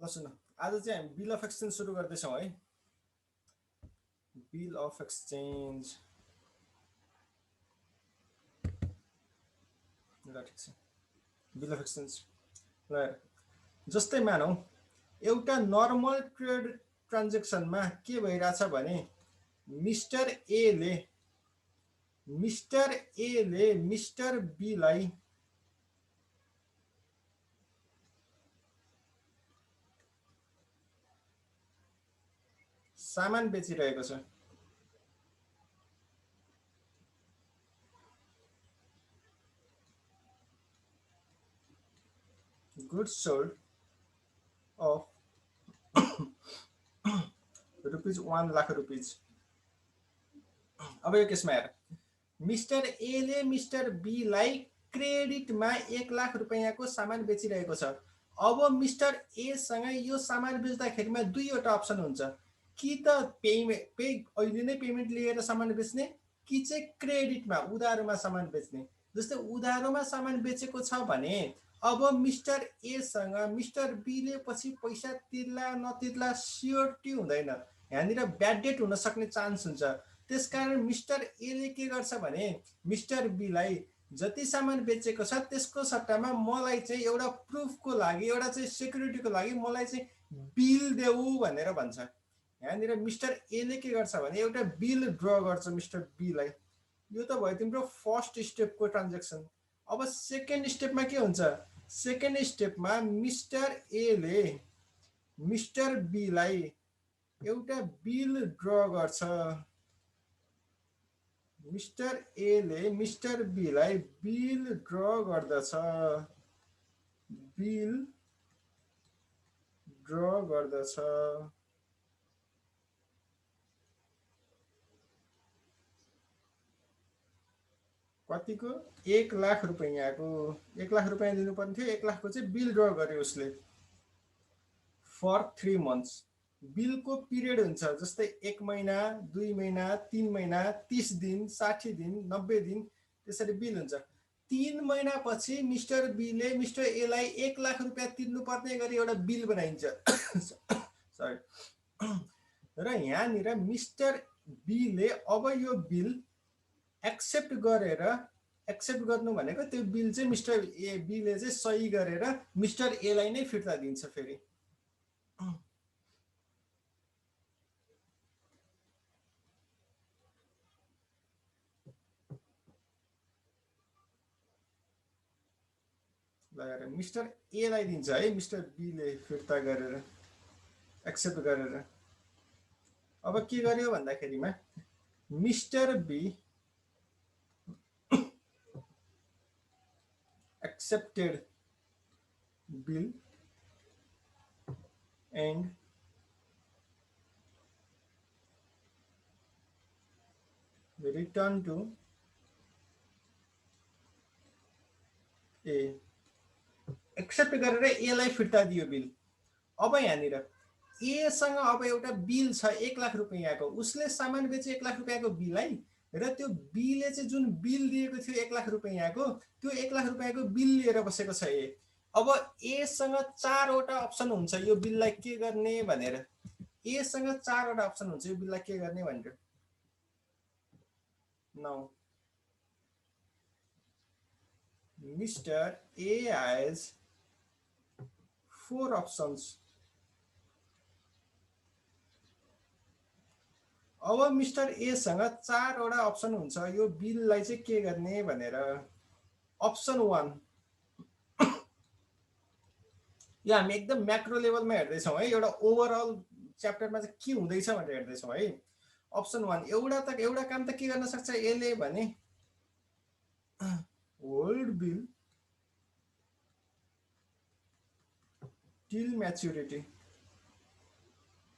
सुन आज चाहिँ हामी बिल अफ एक्सचेन्ज सुरु गर्दैछौँ है। बिल अफ एक्सचेन्ज ल ठिक छ। बिल अफ एक्सचेन्ज ल जस्तै मानौ एउटा नर्मल ट्रेड ट्रान्जेक्सनमा के भइरहेछ भने मिस्टर एले मिस्टर बीलाई सामान बेचिरहेको छ। Goods sold of rupees 1 lakh rupees. अब यो केसमा हेर मिस्टर एले मिस्टर बीलाई क्रेडिटमा 1 लाख रुपैयाँको सामान बेचिरहेको छ। अब मिस्टर एसँग यो सामान बेच्दाखेरिमा दुईवटा अप्सन हुन्छ, कि त अहिले नै पेमेन्ट लिएर सामान बेच्ने कि चाहिँ क्रेडिटमा उधारोमा सामान बेच्ने। जस्तै उधारोमा सामान बेचेको छ भने अब मिस्टर एसँग मिस्टर बीले पछि पैसा तिर्ला नतिर्ला स्योरिटी हुँदैन, यहाँनिर ब्याड डेट हुन सक्ने चान्स हुन्छ। त्यसकारण मिस्टर एले के गर्छ भने मिस्टर बीलाई जति सामान बेचेको छ त्यसको सट्टामा मलाई चाहिँ एउटा प्रुफको लागि एउटा चाहिँ सेक्युरिटीको लागि मलाई चाहिँ बिल देऊ भनेर भन्छ। यहाँनिर मिस्टर एले के गर्छ भने एउटा बिल ड्र गर्छ मिस्टर बीलाई। यो त भयो तिम्रो फर्स्ट स्टेपको ट्रान्जेक्सन। अब सेकेन्ड स्टेपमा के हुन्छ? सेकेन्ड स्टेपमा मिस्टर एले मिस्टर बीलाई एउटा बिल ड्र गर्छ। मिस्टर एले मिस्टर बीलाई बिल ड्र गर्दछ। बिल ड्र गर्दछ। कतिको? 1 लाख रुपैयाँको। 1 लाख रुपैयाँ दिनुपर्ने थियो, 1 लाखको चाहिँ बिल ड्र गर्यो उसले फर 3 months। बिलको पिरियड हुन्छ, जस्तै 1 महिना 2 महिना 3 महिना 30 दिन 60 दिन 90 दिन त्यसरी बिल हुन्छ। 3 महिनापछि मिस्टर बीले मिस्टर एलाई 1 लाख रुपियाँ तिर्नुपर्ने गरी एउटा बिल बनाइन्छ। सरी। र यहाँनिर मिस्टर बीले अब यो बिल एक्सेप्ट गर्नु भनेको त्यो बिल चाहिँ मिस्टर ए बीले चाहिँ सही गरेर मिस्टर एलाई नै फिर्ता दिन्छ फेरि। लगाएर मिस्टर एलाई दिन्छ है, मिस्टर बीले फिर्ता गरेर एक्सेप्ट गरेर। अब के गर्यो भन्दाखेरिमा mister B accepted bill and return to A. Accept गरेर एलाई फिर्ता दियो बिल। अब यहाँनिर एसँग अब एउटा बिल छ 1 लाख रुपैयाँको, उसले सामान बेचे 1 लाख रुपैयाँको बिललाई, र त्यो बीले चाहिँ जुन बिल दिएको थियो 1 लाख रुपैयाँको त्यो 1 लाख रुपैयाँको बिल लिएर बसेको छ ए। अब एसँग 4वटा अप्सन हुन्छ यो बिललाई के गर्ने भनेर। एसँग 4वटा अप्सन हुन्छ यो बिललाई के गर्ने भनेर। Now mister A has 4 options। अब मिस्टर एसँग 4वटा अप्सन हुन्छ यो बिललाई चाहिँ के गर्ने भनेर। अप्सन 1 यो हामी एकदम म्याक्रो लेभलमा हेर्दैछौँ है, एउटा ओभरअल च्याप्टरमा चाहिँ के हुँदैछ भनेर हेर्दैछौँ है। अप्सन 1 एउटा काम त के गर्न सक्छ एले भने होल्ड बिल टिल म्याच्युरिटी।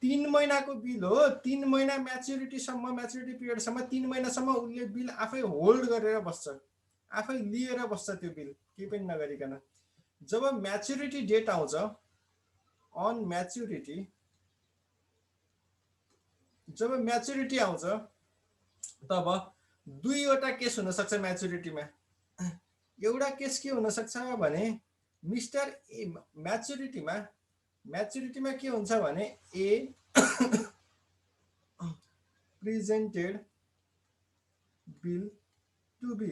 3 महिनाको बिल हो, 3 महिना म्याच्युरिटीसम्म, म्याच्युरिटी पिरियडसम्म 3 महिनासम्म उसले बिल आफै होल्ड गरेर बस्छ, आफै लिएर बस्छ त्यो बिल केही पनि नगरिकन। जब म्याच्युरिटी डेट आउँछ अन म्याच्युरिटी, जब म्याच्युरिटी आउँछ तब 2वटा केस हुन सक्छ म्याच्युरिटीमा। एउटा केस के हुन सक्छ भने मिस्टर ए म्याच्युरिटीमा म्याच्युरिटीमा के हुन्छ भने ए प्रेजेन्टेड बिल टु बी,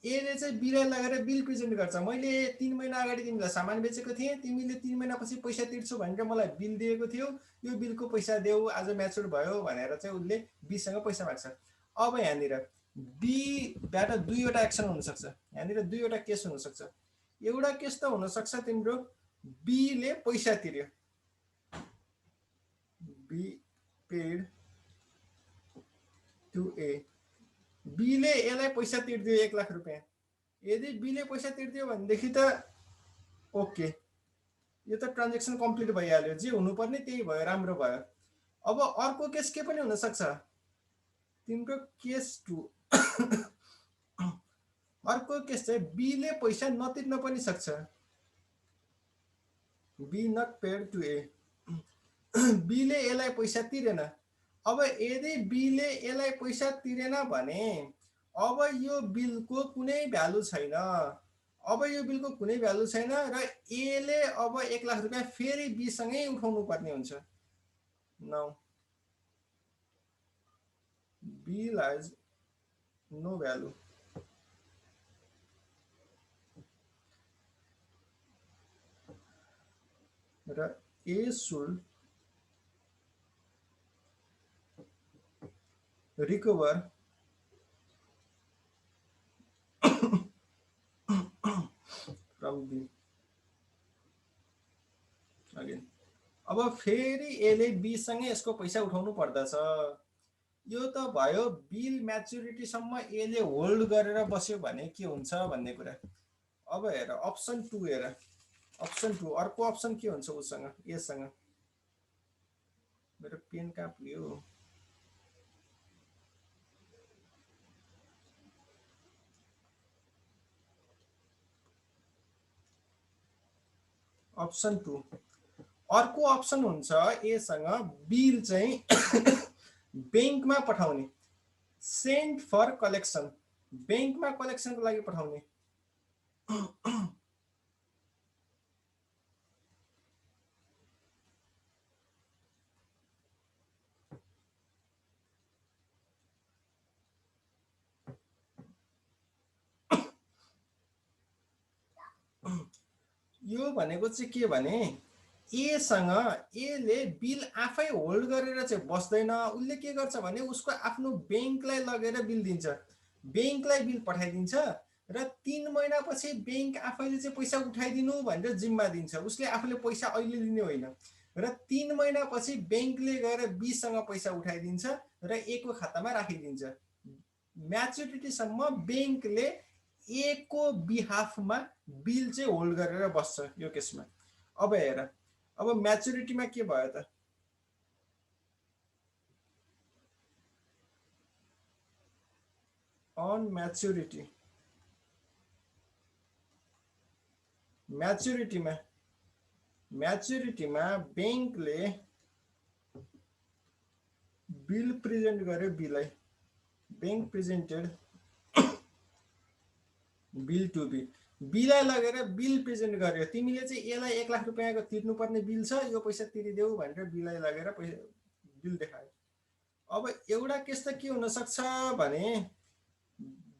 एले चाहिँ बीलाई लगेर बिल प्रेजेन्ट गर्छ। मैले 3 महिना अगाडि तिमीलाई सामान बेचेको थिएँ, तिमीले 3 महिनापछि पैसा तिर्छु भनेर मलाई बिल दिएको थियो, यो बिलको पैसा देऊ, आज म्याच्योर भयो भनेर चाहिँ उसले बीसँग पैसा माग्छ। अब यहाँनिर बीबाट दुईवटा एक्सन हुनसक्छ, यहाँनिर दुईवटा केस हुनसक्छ। एउटा केस त हुनसक्छ तिम्रो बीले पैसा तिर्यो, बी पेड टु ए, बीले यसलाई पैसा तिर्दियो 1 लाख रुपियाँ। यदि बीले पैसा तिर्दियो भनेदेखि त ओके, यो त ट्रान्जेक्सन कम्प्लिट भइहाल्यो, जे हुनुपर्ने त्यही भयो, राम्रो भयो। अब अर्को केस के पनि हुनसक्छ तिम्रो केस 2 अर्को केस चाहिँ बीले पैसा नतिर्न पनि सक्छ, बी नट पेड टु ए, बीले यसलाई पैसा तिरेन। अब यदि बीले यसलाई पैसा तिरेन भने अब यो बिलको कुनै भ्यालु छैन, अब यो बिलको कुनै भ्यालु छैन र एले अब 1 लाख रुपियाँ फेरि बीसँगै उठाउनु पर्ने हुन्छ। Now bill has no value, र A should recover from B again। अब फेरि एले बीसँगै यसको पैसा उठाउनु पर्दछ। यो त भयो बिल म्याच्युरिटीसम्म एले होल्ड गरेर बस्यो भने के हुन्छ भन्ने कुरा। अब हेर अप्सन 2 हेर, अप्सन 2 अर्को अप्सन के हुन्छ उसँग, एसँग। मेरो पेन कहाँ पुग्यो, अप्सन 2 अर्को अप्सन हुन्छ एसँग बिल चाहिँ बैंकमा पठाउने, सेन्ड फर कलेक्सन, बैंकमा कलेक्सनको लागि पठाउने। यो भनेको चाहिँ के भने एसँग एले बिल आफै होल्ड गरेर चाहिँ बस्दैन, उसले के गर्छ भने उसको आफ्नो बैंकलाई लगेर बिल दिन्छ, बैंकलाई बिल पठाइदिन्छ र 3 महिनापछि बैंक आफैले चाहिँ पैसा उठाइदिनु भनेर जिम्मा दिन्छ, उसले आफूले पैसा अहिले लिने होइन। र 3 महिनापछि बैंकले गएर बीसँग पैसा उठाइदिन्छ र एको खातामा राखिदिन्छ। म्याच्युरिटीसम्म बैंकले एको बिहाफमा बिल चाहिँ होल्ड गरेर बस्छ यो केसमा। अब हेर, अब म्याच्युरिटीमा के भयो त, अन म्याच्युरिटी, म्याच्युरिटीमा बैंकले बिल प्रेजेन्ट गर्यो बीलाई, bank presented bill to B, बीलाई लगेर बिल प्रेजेन्ट गर्यो, तिमीले चाहिँ यसलाई 1 लाख रुपियाँको तिर्नुपर्ने बिल छ, यो पैसा तिरिदेऊ भनेर बीलाई लगेर बिल देखायो। अब एउटा केस त के हुनसक्छ भने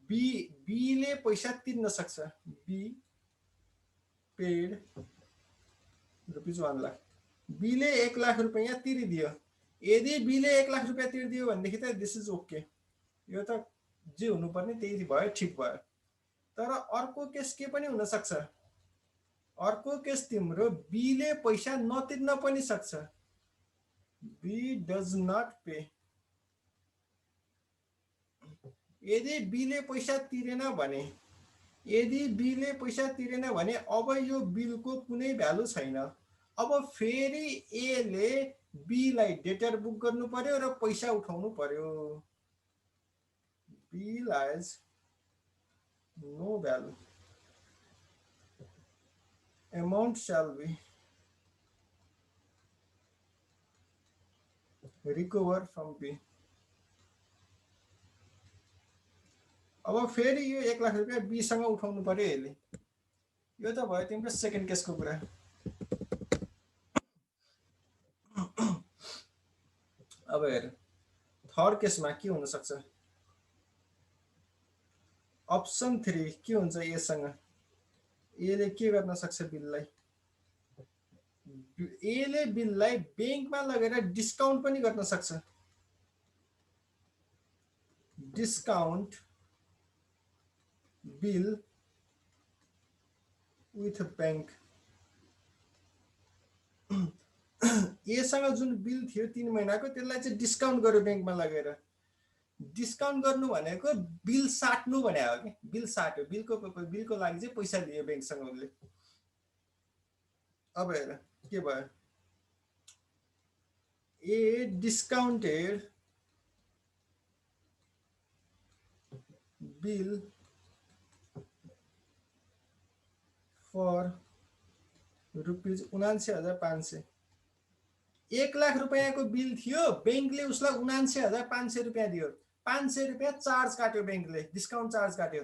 बीले पैसा तिर्न सक्छ, बी पेड ₹1 लाख, बीले 1 लाख रुपियाँ तिरिदियो। यदि बीले 1 लाख रुपियाँ तिरिदियो भनेदेखि त दिस इज ओके, यो त जे हुनुपर्ने त्यही भयो, ठिक भयो। तर अर्को केस के पनि हुनसक्छ, अर्को केस तिम्रो बीले पैसा नतिर्न पनि सक्छ, बी डज नट पे। यदि बीले पैसा तिरेन भने, यदि बीले पैसा तिरेन भने अब यो बिलको कुनै भ्यालु छैन। अब फेरि एले बीलाई डेटर बुक गर्नु पर्यो र पैसा उठाउनु पर्यो, bill has no value, amount shall be recovered from B। अब फेरि यो 1 लाख रुपियाँ बीसँग उठाउनु पर्यो यसले। यो त भयो तिम्रो सेकेन्ड केसको कुरा। अब हेर थर्ड केसमा के हुन सक्छ अप्सन 3 के हुन्छ एसँग एले के गर्न सक्छ बिललाई एले बिललाई बैंकमा लगेर डिस्काउन्ट पनि गर्न सक्छ डिस्काउन्ट बिल विथ बैंक एसँग जुन बिल थियो 3 महिनाको त्यसलाई चाहिँ डिस्काउन्ट गर्यो बैंकमा लगेर डिस्काउन्ट गर्नु भनेको बिल साट्नु भने हो कि बिल साट्यो बिलको लागि चाहिँ पैसा लियो बैंकसँग उसले अब हेर के भयो ए डिस्काउन्टेड बिल फर रुपिज 79,500 1,00,000 रुपियाँको बिल थियो बैंकले उसलाई 79,500 रुपियाँ दियो 500 रुपियाँ चार्ज काट्यो बैंकले डिस्काउन्ट चार्ज काट्यो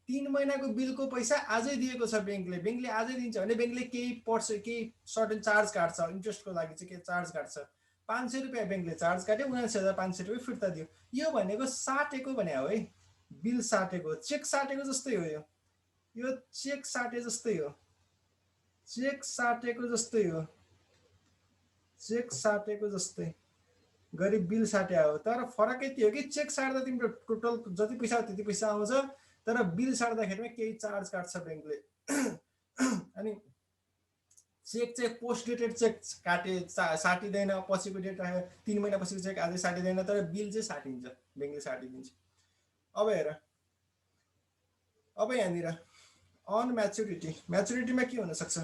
3 महिनाको बिलको पैसा आजै दिएको छ बैंकले आजै दिन्छ भने बैंकले केही सर्टेन चार्ज काट्छ इन्ट्रेस्टको लागि चाहिँ के चार्ज काट्छ 500 रुपियाँ बैंकले चार्ज काट्यो 79,500 रुपियाँ फिर्ता दियो यो भनेको साटेको भने हो है बिल साटेको चेक साटेको जस्तै हो यो चेक साटे जस्तै हो चेक साटेको जस्तै हो चेक साटेको जस्तै गरी बिल साटे हो तर फरकै त्यो हो कि चेक साट्दा तिम्रो टोटल जति पैसा हो त्यति पैसा आउँछ तर बिल साट्दाखेरिमा केही चार्ज काट्छ बैंकले अनि चेक चाहिँ पोस्ट डेटेड चेक काटे साटिँदैन पछिको डेट आयो 3 महिना पछिको चेक आजै साटिँदैन तर बिल चाहिँ साटिन्छ बैंकले साटिदिन्छ अब हेर अब यहाँनिर अन म्याच्युरिटीमा के हुन सक्छ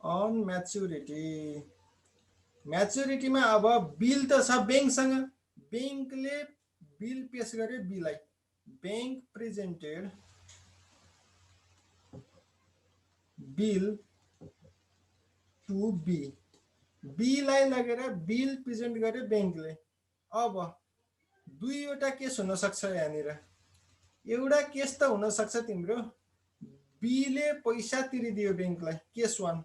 अन म्याच्युरिटीमा अब बिल त छ बैंकसँग बैंकले बिल पेश गर्यो बीलाई बैंक प्रेजेन्टेड बिल टु बीलाई लगेर बिल प्रेजेन्ट गर्यो बैंकले अब दुईवटा केस हुन सक्छ यहाँनिर एउटा केस त हुन सक्छ तिम्रो बीले पैसा तिरिदियो बैंकलाई केस 1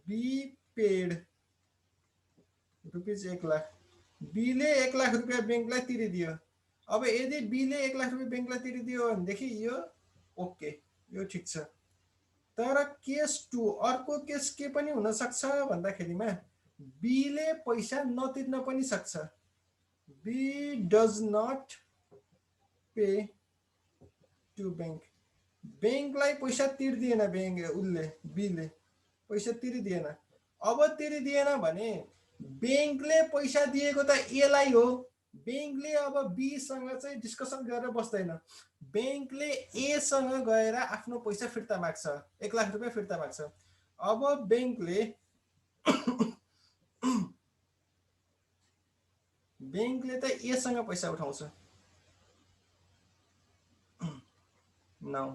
बी पेड रुपिज 1,00,000 बीले 1,00,000 रुपियाँ बैंकलाई तिरिदियो अब यदि बीले 1,00,000 रुपियाँ बैंकलाई तिरिदियो भनेदेखि यो ओके यो ठिक छ तर केस 2 अर्को केस के पनि हुन सक्छ भन्दाखेरिमा बीले पैसा नतिर्न पनि सक्छ B does not pay to बैंकलाई पैसा तिर्दिएन उसले बीले पैसा तिरिदिएन अब तिरिदिएन भने बैंकले पैसा दिएको त एलाई हो बैंकले अब बीसँग चाहिँ डिस्कसन गरेर बस्दैन बैंकले एसँग गएर आफ्नो पैसा फिर्ता माग्छ 1,00,000 रुपियाँ फिर्ता माग्छ अब बैंकले त एसँग पैसा उठाउँछ नाउ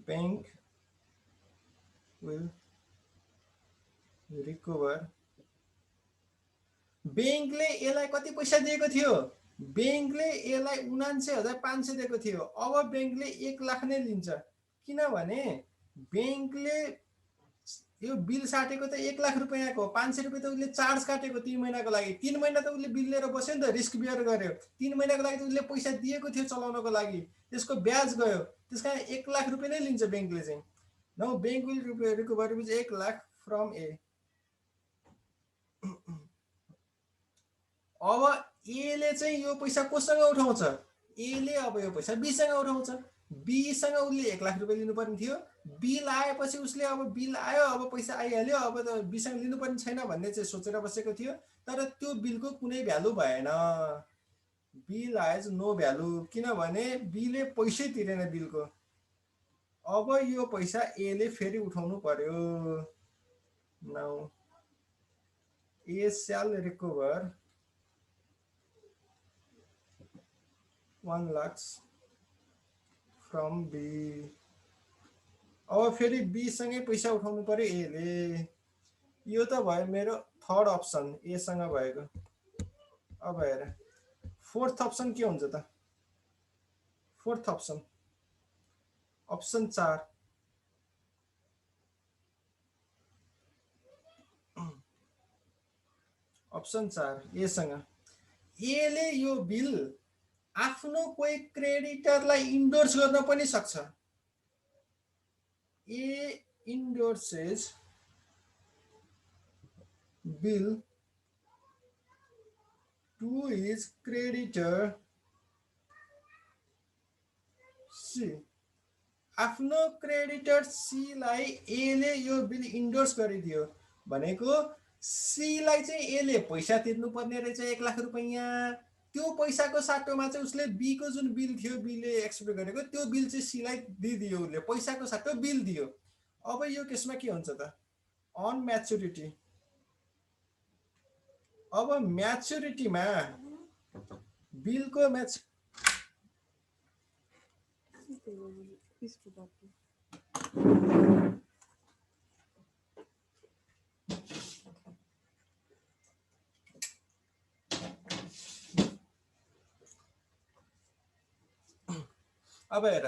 बैंक will recover बैंकले यसलाई कति पैसा दिएको थियो बैंकले यसलाई 79,500 दिएको थियो अब बैंकले 1,00,000 नै लिन्छ किनभने बैंकले यो बिल साटेको त 1,00,000 रुपियाँको 500 रुपियाँ त उसले चार्ज काटेको 3 महिनाको लागि 3 महिना त उसले बिल लिएर बस्यो नि त रिस्क बियर गर्यो 3 महिनाको लागि त उसले पैसा दिएको थियो चलाउनको लागि त्यसको ब्याज गयो त्यसकारण 1,00,000 रुपियाँ नै लिन्छ बैंकले चाहिँ now bank will recover 1,00,000 from A अब एले चाहिँ यो पैसा कोसँग उठाउँछ एले अब यो पैसा बीसँग उठाउँछ बीसँग उसले 1,00,000 रुपियाँ लिनुपर्ने थियो बिल आएपछि उसले अब बिल आयो अब पैसा आइहाल्यो अब त बीसँग लिनुपर्ने छैन भन्ने चाहिँ सोचेर बसेको थियो तर त्यो बिलको कुनै भ्यालु भएन बिल आएज नो भ्यालु किनभने बीले पैसै तिरेन बिलको अब यो पैसा एले फेरि उठाउनु पर्यो now A shall recover 1,00,000 from B अब फेरि बी सँगै पैसा उठाउनु पर्यो एले। यो त भयो मेरो थर्ड अप्सन ए सँग भएको। अब हेर फोर्थ अप्सन के हुन्छ त? फोर्थ अप्सन अप्सन 4 अप्सन 4 ए सँग एले यो बिल आफ्नो कोही क्रेडिटरलाई इन्डोर्स गर्न पनि सक्छ। A endorses bill to his creditor C. आफ्नो क्रेडिटर सीलाई एले यो बिल इन्डोर्स गरिदियो भनेको सीलाई चाहिँ एले पैसा तिर्नु पर्ने रहेछ 1 लाख रुपैयाँ। त्यो पैसाको साटोमा चाहिँ उसले बी को जुन बिल थियो बीले एक्सपेक्ट गरेको त्यो बिल चाहिँ सीलाई दिदियो। उसले पैसाको साटो बिल दियो। अब यो केसमा के हुन्छ त? On maturity. अब म्याच्युरिटीमा बिलको म्याच अब हेर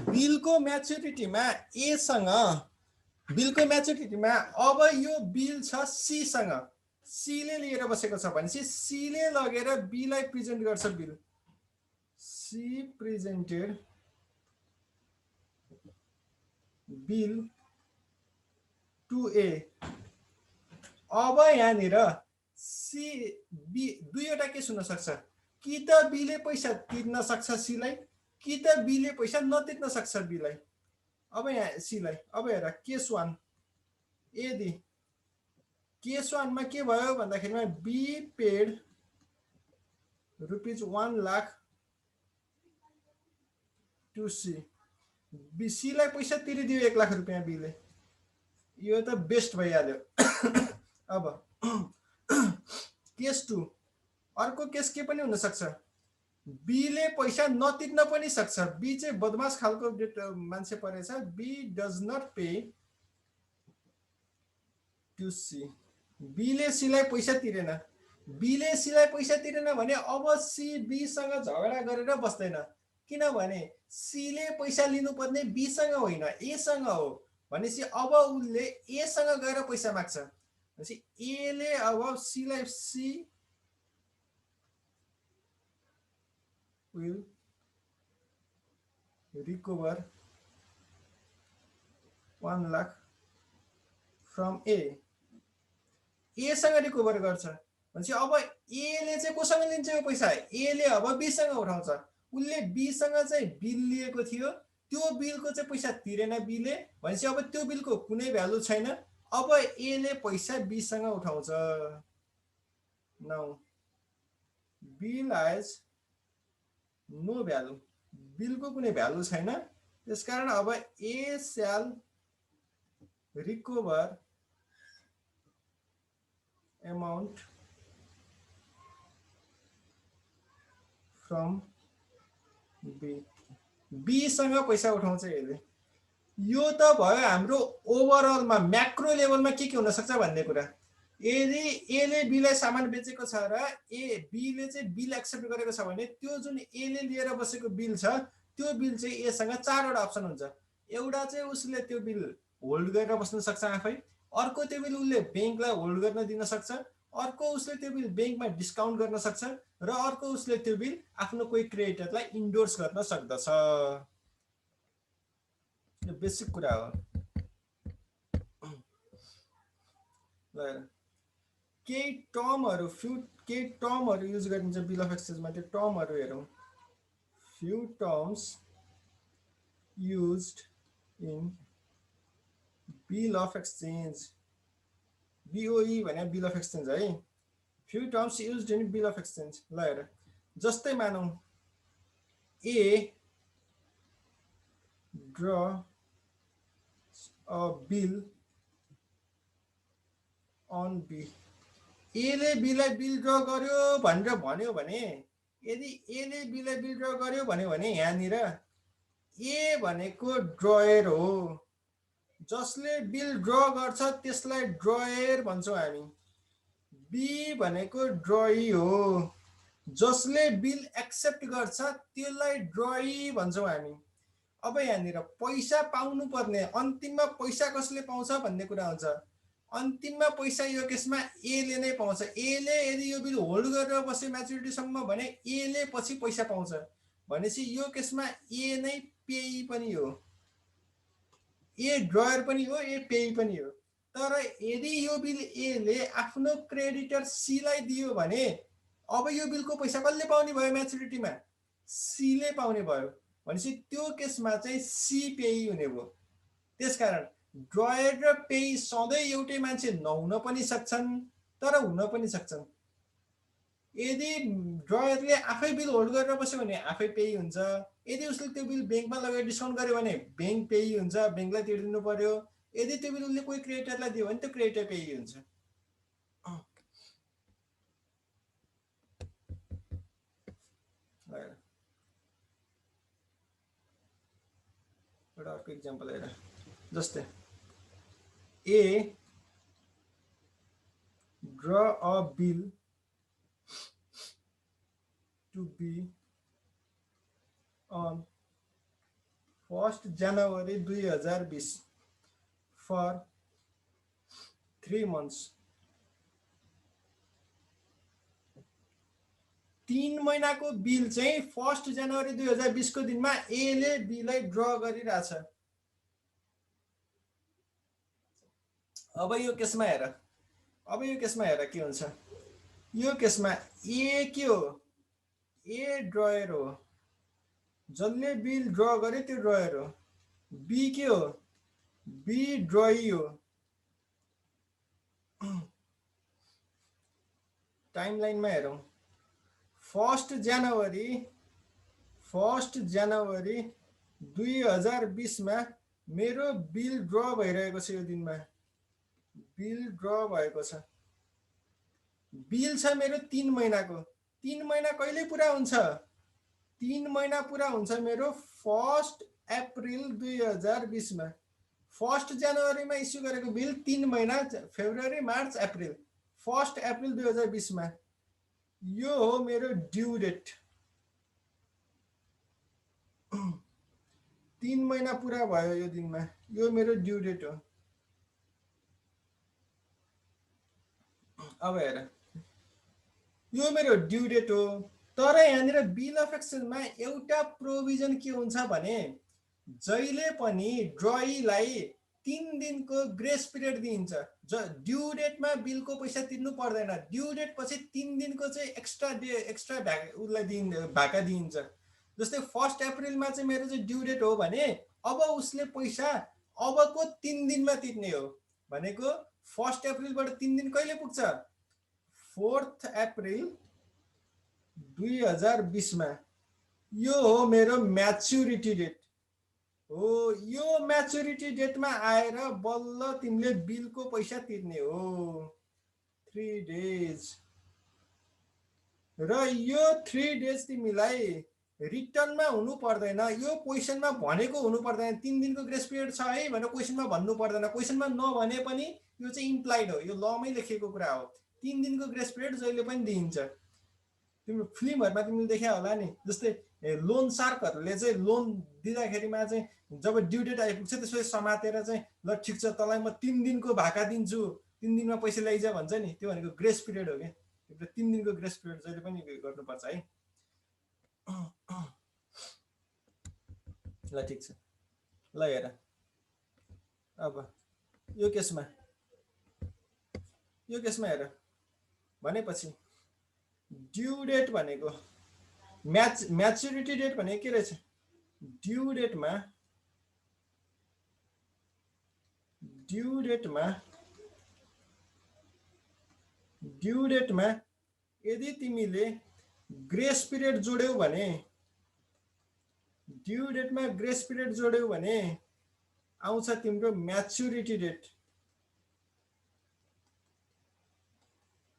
बिलको म्याच्युरिटीमा ए सँग बिलको म्याच्युरिटीमा अब यो बिल छ सी सँग। सीले लिएर बसेको छ भनेपछि सीले लगेर बीलाई प्रेजेन्ट गर्छ bill. C presented bill to A. अब यहाँनिर सी बी दुईवटा केस हुन सक्छ। कि त बीले पैसा तिर्न सक्छ सीलाई, कि त बीले पैसा नतिर्न सक्छ बीलाई। अब यहाँ सीलाई अब हेर केस 1 यदि केस 1 मा के भयो भन्दाखेरिमा B paid ₹1 lakh to C. सीलाई पैसा तिरिदियो 1 लाख रुपैयाँ बीले। यो त बेस्ट भइहाल्यो। अब केस 2 अर्को केस के पनि हुन सक्छ। बीले पैसा नतिर्न पनि सक्छ। बी चाहिँ बदमास खालको मान्छे परेछ। B does not pay to C. बीले सीलाई पैसा तिरेन। बीले सीलाई पैसा तिरेन भने अब सी बी सँग झगडा गरेर बस्दैन। किनभने सीले पैसा लिनुपर्ने बी सँग होइन ए सँग हो। भनेपछि अब उसले ए सँग गएर पैसा माग्छ। भनेपछि एले अब सीलाई C will recover 1 lakh from A। A सँग रिकभर गर्छ भनेपछि अब एले चाहिँ कोसँग लिन्छ यो पैसा? एले अब बी सँग उठाउँछ। उसले बी सँग चाहिँ बिल लिएको थियो। त्यो बिलको चाहिँ पैसा तिरेन बीले। भनेपछि अब त्यो बिलको कुनै भ्यालु छैन। अब एले पैसा बी सँग उठाउँछ। Now bill has no value. बिलको कुनै भ्यालु छैन। त्यसकारण अब A shall recover amount from B. B सँग पैसा उठाउँछ एले। यो त भयो हाम्रो ओभरअलमा म्याक्रो लेभलमा के हुन सक्छ भन्ने कुरा। यदि एले बीलाई सामान बेचेको छ र बीले चाहिँ बिल एक्सेप्ट गरेको छ भने त्यो जुन एले लिएर बसेको बिल छ त्यो बिल चाहिँ एसँग 4वटा अप्सन हुन्छ। एउटा चाहिँ उसले त्यो बिल होल्ड गरेर बस्न सक्छ आफै। अर्को त्यो बिल उसले बैंकलाई होल्ड गर्न दिन सक्छ। अर्को उसले त्यो बिल बैंकमा डिस्काउन्ट गर्न सक्छ र अर्को उसले त्यो बिल आफ्नो कोही क्रेडिटरलाई इन्डोर्स गर्न सक्दछ। यो बेसिक कुरा हो। ल केही टर्महरु युज गरिन्छ बिल अफ एक्सचेन्जमा। त्यो टर्महरु हेरौँ। Few terms used in bill of exchange. BOE भने बिल अफ एक्सचेन्ज है। Few terms used in bill of exchange. ल हेर जस्तै मानौँ A draw a bill on B. एले बीलाई बिल ड्र गर्यो भनेर भन्यो भने यदि एले बीलाई बिल ड्र गर्यो भन्यो भने यहाँनिर ए भनेको ड्रयर हो। जसले बिल ड्र गर्छ त्यसलाई ड्रयर भन्छौँ हामी। बी भनेको ड्रई हो। जसले बिल एक्सेप्ट गर्छ त्यसलाई ड्रई भन्छौँ हामी। अब यहाँनिर पैसा पाउनु पर्ने, अन्तिममा पैसा कसले पाउँछ भन्ने कुरा हुन्छ। अन्तिममा पैसा यो केसमा एले नै पाउँछ। एले यदि यो बिल होल्ड गरेर बसे म्याचुरिटीसम्म भने एले पछि पैसा पाउँछ। भनेपछि यो केसमा ए नै पेई पनि हो, ए ड्रयर पनि हो, ए पेई पनि हो। तर यदि यो बिल एले आफ्नो क्रेडिटर सीलाई दियो भने अब यो बिलको पैसा कसले पाउने भयो म्याचुरिटीमा? सीले पाउने भयो। भनेपछि त्यो केसमा चाहिँ सी पेई हुने भयो। त्यसकारण ड्रयर र पेई सधैँ एउटै मान्छे नहुन पनि सक्छन्, तर हुन पनि सक्छन्। यदि ड्रयरले आफै बिल होल्ड गरेर बस्यो भने आफै पेई हुन्छ। यदि उसले त्यो बिल ब्याङ्कमा लगेर डिस्काउन्ट गर्यो भने ब्याङ्क पेई हुन्छ, ब्याङ्कलाई तिर्दिनु पर्यो। यदि त्यो बिल उसले कोही क्रेडिटरलाई दियो भने त्यो क्रेडिटर पेई हुन्छ। एउटा अर्को इक्जाम्पल हेर, जस्तै A draw a bill to be on 1st January 2020 for 3 months। 3 महिनाको बिल चाहिँ 1 जनवरी 2020 को दिनमा एले बीलाई ड्र गरिरहेछ। अब यो केसमा हेर के हुन्छ। यो केसमा ए के हो? ए ड्रयर हो। जसले बिल ड्र गरे त्यो ड्रयर हो। बी के हो? बी ड्रई हो। टाइमलाइनमा हेरौँ। 1 जनवरी 2020 मा मेरो बिल ड्र भइरहेको छ। यो दिनमा बिल ड्र भएको छ। बिल छ मेरो 3 महिनाको। 3 महिना कहिले पुरा हुन्छ? 3 महिना पुरा हुन्छ मेरो 1 अप्रिल 2020 मा। 1 जनवरीमा इस्यु गरेको बिल 3 महिना, फेब्रुअरी, मार्च, अप्रिल। 1 अप्रिल 2020 मा यो हो मेरो ड्यू डेट। 3 महिना पुरा भयो यो दिनमा। यो मेरो ड्यू डेट हो। अब हेर, यो मेरो ड्यू डेट हो। तर यहाँनिर बिल अफ एक्सचेन्जमा एउटा प्रोभिजन के हुन्छ भने जहिले पनि ड्रईलाई 3 दिनको ग्रेस पिरियड दिइन्छ। ड्यू डेटमा बिलको पैसा तिर्नु पर्दैन। ड्यू डेट पछि 3 दिनको चाहिँ एक्स्ट्रा उसलाई भाका दिइन्छ। जस्तै 1 अप्रिलमा चाहिँ मेरो चाहिँ ड्यू डेट हो भने अब उसले पैसा अबको 3 दिनमा तिर्ने हो। भनेको 1 अप्रिलबाट 3 दिन कहिले पुग्छ? 4 अप्रिल 2020 मा। यो हो मेरो म्याचुरिटी डेट हो। यो म्याचुरिटी डेटमा आएर बल्ल तिमीले बिलको पैसा तिर्ने हो। 3 डेज। र यो 3 डेज तिमीलाई रिटर्नमा हुनु पर्दैन। यो क्वेसनमा भनेको हुनु पर्दैन। 3 दिनको ग्रेस पिरियड छ है भनेर क्वेसनमा भन्नु पर्दैन। क्वेसनमा नभने पनि यो चाहिँ इम्प्लाइड हो। यो लमै लेखेको कुरा हो। 3 दिनको ग्रेस पिरियड जहिले पनि दिइन्छ। तिम्रो फिल्महरुमा तिमीले देख्या होला नि। जस्तै लोन सार्कहरुले चाहिँ लोन दिँदाखेरिमा चाहिँ जब ड्यू डेट आइपुग्छ त्यसपछि समातेर चाहिँ ल ठिक छ तँलाई म 3 दिनको भाका दिन्छु, 3 दिनमा पैसा ल्याइजा भन्छ नि। त्यो भनेको ग्रेस पिरियड हो के। 3 दिनको ग्रेस पिरियड जहिले पनि गर्नुपर्छ है। ल ठिक छ। ल हेर, अब यो केसमा हेर भनेपछि ड्यू डेट भनेको म्याचुरिटी डेट भनेको के रहेछ? ड्यू डेटमा यदि तिमीले ग्रेस पिरियड जोड्यौ भने, ड्यू डेटमा ग्रेस पिरियड जोड्यौ भने आउँछ तिम्रो म्याचुरिटी डेट।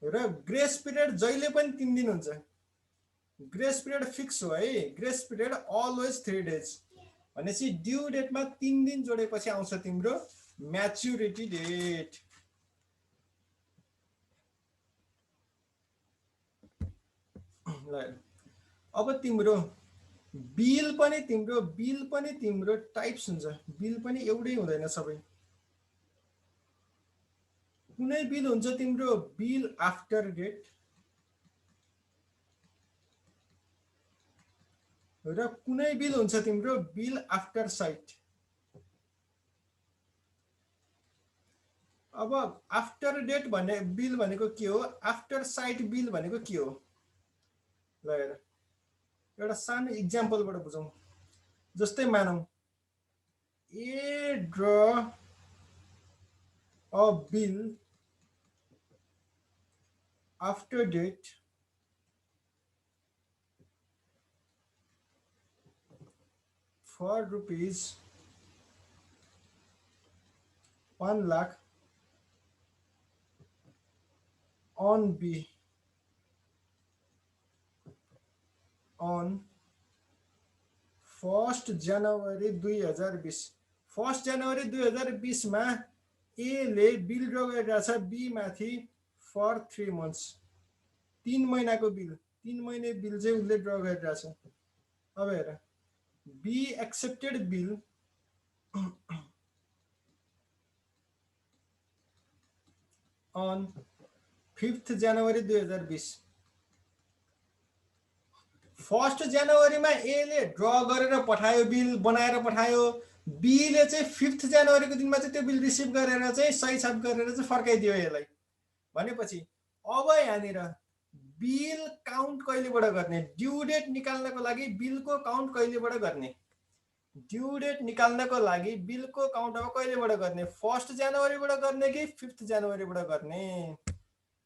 र ग्रेस पिरियड जहिले पनि 3 दिन हुन्छ। ग्रेस पिरियड फिक्स हो है। Grace period always 3 days. भनेपछि ड्यू डेटमा 3 दिन जोडेपछि आउँछ तिम्रो म्याच्युरिटी डेट। ल अब तिम्रो बिल पनि तिम्रो टाइप्स हुन्छ। बिल पनि एउटै हुँदैन सबै। कुनै बिल हुन्छ तिम्रो बिल आफ्टर डेट र कुनै बिल हुन्छ तिम्रो बिल आफ्टर साइट। अब आफ्टर डेट भन्ने बिल भनेको के हो, आफ्टर साइट बिल भनेको के हो? ल हेर एउटा सानो इक्जाम्पलबाट बुझौँ। जस्तै मानौँ A draw a bill after date for rupees 1 lakh on B on 1 जनवरी 2020। 1 जनवरी 2020 मा ए ले बिल ड्र गरिरहेछ बी माथि फर 3 months। 3 महिनाको बिल, 3 महिने बिल चाहिँ उसले ड्र गरिरहेछ। अब हेर बी एक्सेप्टेड बिल on 5 जनवरी 2020। 1 जनवरीमा ए ले ड्र गरेर पठायो, बिल बनाएर पठायो। बी ले चाहिँ 5 जनवरीको दिनमा चाहिँ त्यो बिल रिसिभ गरेर चाहिँ सही छाप गरेर चाहिँ फर्काइदियो यसलाई। भनेपछि अब यहाँनिर बिल काउन्ट कहिलेबाट गर्ने? ड्यू डेट निकाल्नको लागि बिलको काउन्ट कहिलेबाट गर्ने? ड्यू डेट निकाल्नको लागि बिलको काउन्ट अब कहिलेबाट गर्ने? 1 जनवरीबाट गर्ने कि 5 जनवरीबाट गर्ने?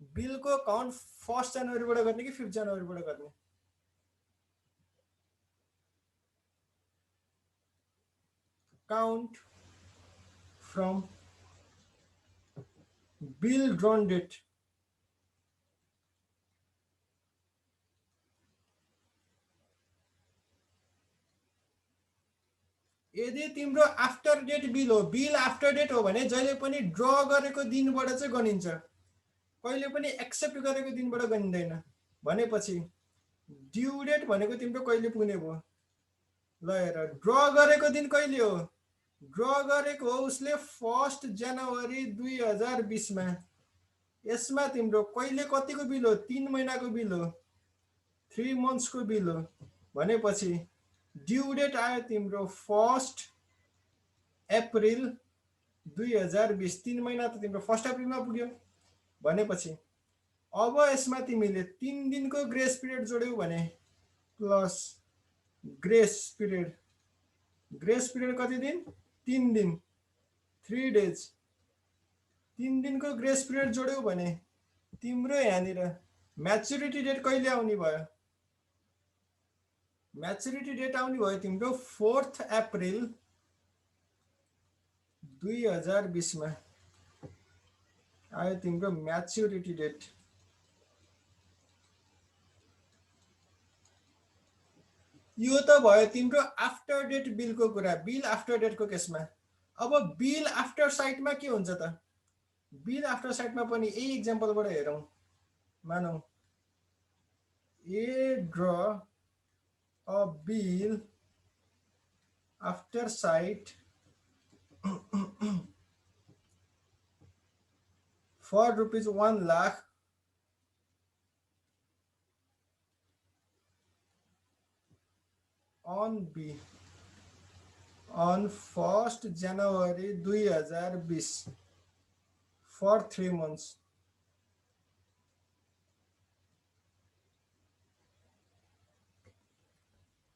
बिलको काउन्ट 1 जनवरीबाट गर्ने कि 5 जनवरीबाट गर्ने? Count from bill drawn date. यदि तिम्रो आफ्टर डेट बिल हो, बिल आफ्टर डेट हो भने जहिले पनि ड्र गरेको दिनबाट चाहिँ गनिन्छ, कहिले पनि एक्सेप्ट गरेको दिनबाट गनिँदैन। भनेपछि ड्यू डेट भनेको तिम्रो कहिले पुग्ने भयो? ल हेर ड्र गरेको दिन कहिले हो? ड्र गरेको हो उसले 1 जनवरी 2020 मा। यसमा तिम्रो कहिले कतिको बिल हो? 3 महिनाको बिल हो, 3 months को बिल हो। भनेपछि ड्यू डेट आयो तिम्रो 1 अप्रिल 2020। 3 महिना त तिम्रो 1 अप्रिलमा पुग्यो। भनेपछि अब यसमा तिमीले 3 दिनको ग्रेस पिरियड जोड्यौ भने plus grace period. Grace period कति दिन? 3 दिन, 3 days। 3 दिनको ग्रेस पिरियड जोड्यौ भने तिम्रो यहाँनिर म्याच्युरिटी डेट कहिले आउने भयो? म्याच्युरिटी डेट आउने भयो तिम्रो 4 अप्रिल 2020 मा आयो तिम्रो म्याच्युरिटी डेट। यो त भयो तिम्रो आफ्टर डेट बिलको कुरा, बिल आफ्टर डेटको केसमा। अब बिल आफ्टर साइटमा के हुन्छ त? बिल आफ्टर साइटमा पनि यही इक्जाम्पलबाट हेरौँ। मानौँ A draw a bill after sight for rupees 1 lakh on B on 1 January 2020 for 3 months।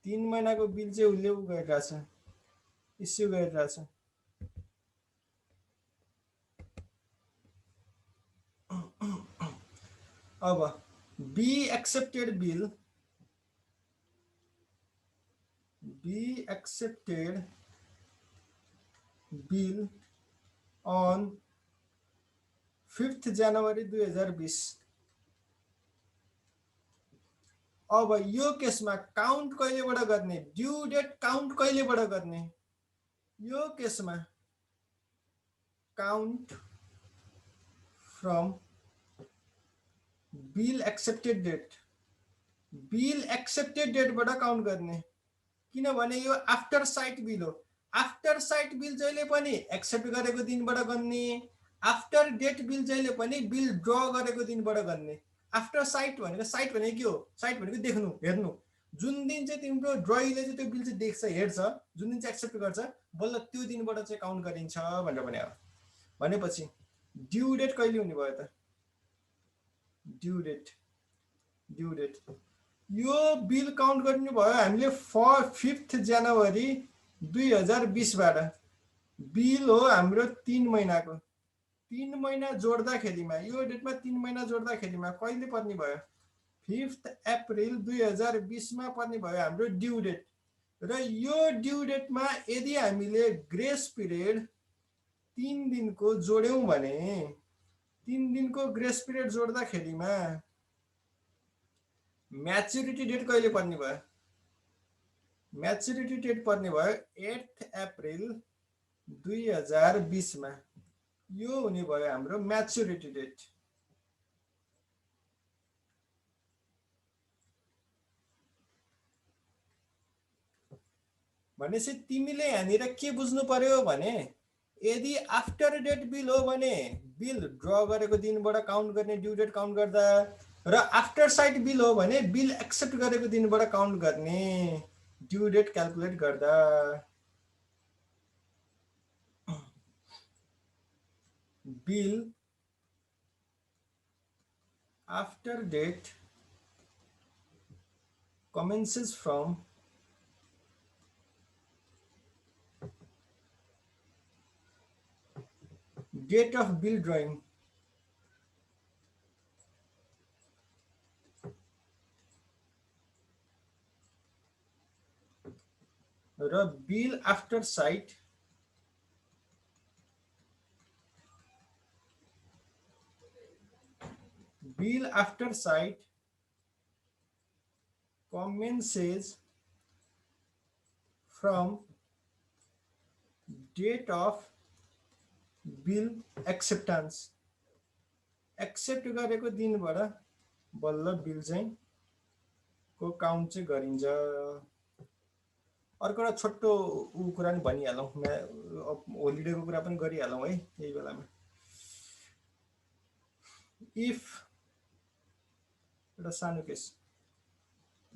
3 महिनाको बिल चाहिँ उसले गरिरहेछ, इस्यु गरिरहेछ। अब B accepted bill, B accepted bill on 5 जनवरी 2020। अब यो केसमा काउन्ट कहिलेबाट गर्ने? ड्यू डेट काउन्ट कहिलेबाट गर्ने? यो केसमा count from bill accepted date, bill accepted डेटबाट काउन्ट गर्ने, किनभने यो आफ्टर साइट बिल हो। आफ्टर साइट बिल जहिले पनि एक्सेप्ट गरेको दिनबाट गन्ने, आफ्टर डेट बिल जहिले पनि बिल ड्र गरेको दिनबाट गन्ने। आफ्टर साइट भनेको, साइट भनेको के हो, साइट भनेको देख्नु, हेर्नु। जुन दिन चाहिँ तिम्रो ड्रईले चाहिँ त्यो बिल चाहिँ देख्छ, हेर्छ, जुन दिन चाहिँ एक्सेप्ट गर्छ, बल्ल त्यो दिनबाट चाहिँ काउन्ट गरिन्छ भनेर भने हो। भनेपछि ड्यू डेट कहिले हुने भयो त, ड्यू डेट, ड्यू डेट यो बिल काउन्ट गर्नु भयो हामीले 5 जनवरी 2020बाट। बिल हो हाम्रो 3 महिनाको, 3 महिना जोड्दाखेरिमा यो डेटमा 3 महिना जोड्दाखेरिमा कहिले पर्ने भयो, 5 अप्रिल 2020मा पर्ने भयो हाम्रो ड्यू डेट। र यो ड्यू डेटमा यदि हामीले ग्रेस पिरियड 3 दिनको जोड्यौं भने, 3 दिनको ग्रेस पिरियड जोड्दाखेरिमा म्याच्युरिटी डेट कहिले पर्ने भयो, म्याच्युरिटी डेट पर्ने भयो 8 अप्रिल 2020मा। यो हुने भयो हाम्रो म्याच्युरिटी डेट। भनेपछि तिमीले यहाँनिर के बुझ्नु पर्यो भने, यदि आफ्टर डेट बिल हो भने बिल ड्र गरेको दिनबाट काउन्ट गर्ने, ड्यू डेट काउन्ट गर्दा, र आफ्टर साइट बिल हो भने बिल एक्सेप्ट गरेको दिनबाट काउन्ट गर्ने, ड्यू डेट क्याल्कुलेट गर्दा। Bill after date commences from date of bill drawing, र bill after sight commences from date of bill acceptance, accept गरेको दिनबाट बल्ल बिल चाहिँ को काउन्ट चाहिँ गरिन्छ। अर्को एउटा छोटो कुरा नि भनिहालौँ, होलिडेको कुरा पनि गरिहालौँ है यही बेलामा। इफ एउटा सानो केस,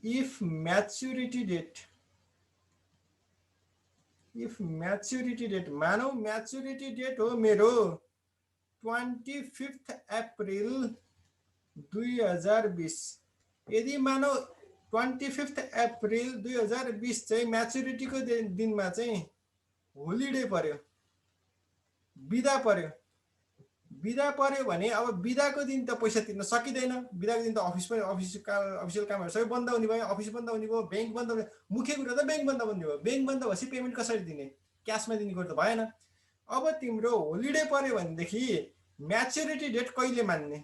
इफ म्याच्युरिटी डेट मानौ म्याच्युरिटी डेट हो मेरो 25 अप्रिल 2020, यदि मानौ 25 अप्रिल 2020 चाहिँ म्याच्युरिटीको दिनमा चाहिँ होलिडे पर्यो, बिदा पर्यो, बिदा पर्यो भने अब बिदाको दिन त पैसा तिर्न सकिँदैन, बिदाको दिन त अफिसियल कामहरू सबै बन्द हुने भयो, अफिस बन्द हुने भयो, ब्याङ्क बन्द हुने, मुख्य कुरा त ब्याङ्क बन्द हुने भयो। ब्याङ्क बन्द भएपछि पेमेन्ट कसरी दिने, क्यासमा दिने कुरो त भएन। अब तिम्रो होलिडे पर्यो भनेदेखि म्याच्युरिटी डेट कहिले मान्ने,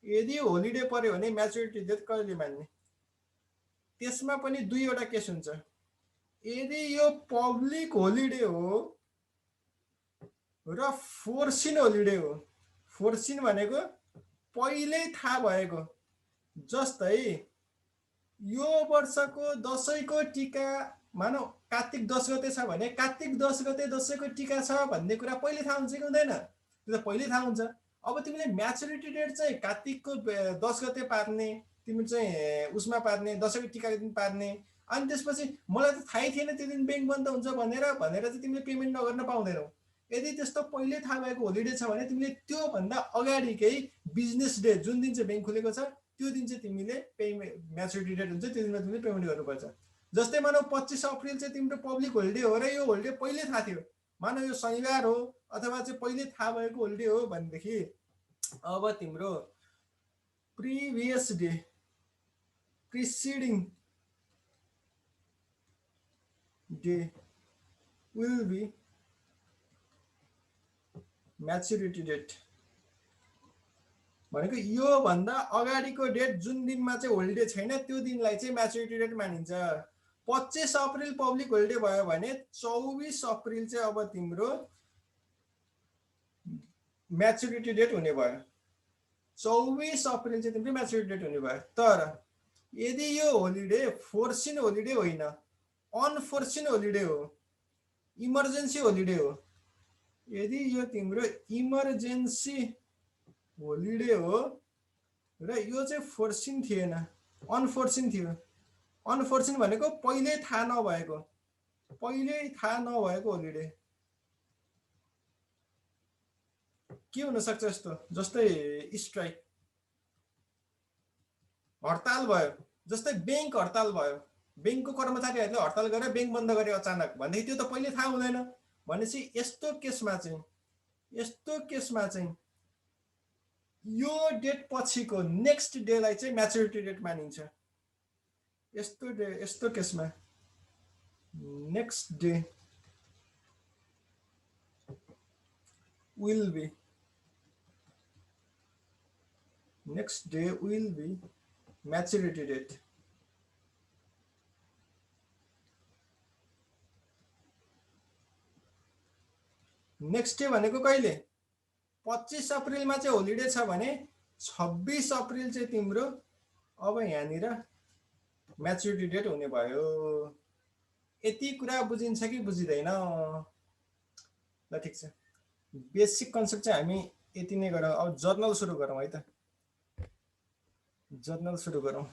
यदि होलिडे पर्यो भने म्याच्युरिटी डेट कहिले मान्ने, त्यसमा पनि दुईवटा केस हुन्छ। यदि यो पब्लिक होलिडे हो र फोर्सिन होलिडे हो, फोर्सिन भनेको पहिल्यै थाहा भएको, जस्तै यो वर्षको दसैँको टिका मानौ कार्तिक 10 गते छ भने कार्तिक 10 गते दसैँको टिका छ भन्ने कुरा पहिले थाहा हुन्छ कि हुँदैन, त्यो त पहिले थाहा हुन्छ। अब तिमीले म्याच्युरिटी डेट चाहिँ कार्तिकको 10 गते पार्ने, तिमी चाहिँ उसमा पार्ने, दसैँको टिकाको दिन पार्ने, अनि त्यसपछि मलाई त थाहै थिएन त्यो दिन ब्याङ्क बन्द हुन्छ भनेर चाहिँ तिमीले पेमेन्ट नगर्न पाउँदैनौ। यदि त्यस्तो पहिले थाहा भएको होलिडे छ भने तिमीले त्यो भन्दा अगाडिकै बिजनेस डे जुन दिन चाहिँ ब्याङ्क खुलेको छ त्यो दिन चाहिँ तिमीले म्याच्युरिटी डेट हुन्छ, त्यो दिनमा तिमीले पेमेन्ट गर्नुपर्छ। जस्तै मानौ 25 अप्रिल चाहिँ तिम्रो पब्लिक होलिडे हो र यो होलिडे पहिले थाहा थियो, मानौ यो शनिबार हो अथवा चाहिँ पहिले थाहा भएको होलिडे हो भनेदेखि अब तिम्रो previous day preceding day will be maturity date. भनेको यो भन्दा अगाडिको डेट जुन दिनमा चाहिँ होलिडे छैन त्यो दिनलाई चाहिँ म्याच्युरिटी डेट मानिन्छ। 25 अप्रिल पब्लिक होलिडे भयो भने 24 अप्रिल चाहिँ अब तिम्रो म्याच्युरिटी डेट हुने भयो। 24 अप्रिल चाहिँ तिम्रो म्याच्युरिटी डेट हुने भयो। तर यदि यो होलिडे फोर्सिन होलिडे होइन, अनफोर्सिन होलिडे हो, इमर्जेन्सी होलिडे हो, यदि यो तिम्रो इमर्जेन्सी होलिडे हो र यो चाहिँ फोर्सिन थिएन, अनफोर्सिन थियो। अनफोर्सिन भनेको पहिल्यै थाहा नभएको होलिडे। के हुनसक्छ यस्तो? जस्तै स्ट्राइक, हडताल भयो, जस्तै ब्याङ्क हडताल भयो, ब्याङ्कको कर्मचारीहरूले हडताल गरेर ब्याङ्क बन्द गरे अचानक, भनेदेखि त्यो त पहिले थाहा हुँदैन। भनेपछि यस्तो केसमा चाहिँ यो डेट पछिको नेक्स्ट डेलाई चाहिँ म्याच्युरिटी डेट मानिन्छ। यस्तो केसमा next day will be maturity date. Next day भनेको कहिले? 25 अप्रिलमा चाहिँ होलिडे छ भने 26 अप्रिल चाहिँ तिम्रो अब यहाँनिर म्याच्युरिटी डेट हुने भयो। यति कुरा बुझिन्छ कि बुझिँदैन? ल ठिक छ, बेसिक कन्सेप्ट चाहिँ हामी यति नै गरौँ। अब जर्नल सुरु गरौँ है त। जर्नल सुरु गरौँ।